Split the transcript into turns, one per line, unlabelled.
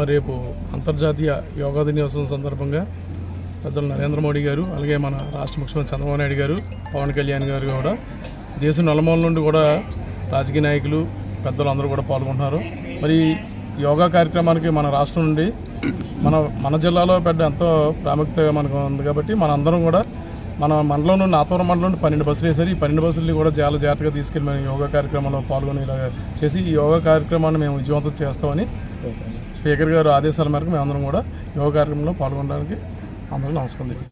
మరి రేపు అంతర్జాతీయ యోగా దినోత్సవం సందర్భంగా పెద్దలు నరేంద్ర మోడీ గారు, అలాగే మన రాష్ట్ర ముఖ్యమంత్రి చంద్రబాబు నాయుడు గారు, పవన్ కళ్యాణ్ గారు కూడా దేశం నలుమూల నుండి కూడా రాజకీయ నాయకులు పెద్దలు అందరూ కూడా పాల్గొంటున్నారు. మరి యోగా కార్యక్రమానికి మన రాష్ట్రం నుండి మన జిల్లాలో ఎంతో ప్రాముఖ్యత మనకు ఉంది కాబట్టి మనందరం కూడా మన మండలం నుండి ఆతవరం మండలం నుండి 12 బస్సులు వేశారు. ఈ 12 బస్సుల్ని కూడా చాలా జాగ్రత్తగా తీసుకెళ్ళి మేము యోగా కార్యక్రమంలో పాల్గొనేలా చేసి ఈ యోగా కార్యక్రమాన్ని మేము విజయవంతం చేస్తామని స్పీకర్ గారు ఆదేశాల మేరకు మేమందరం కూడా యోగా కార్యక్రమంలో పాల్గొనడానికి అందరూ నమస్కారం.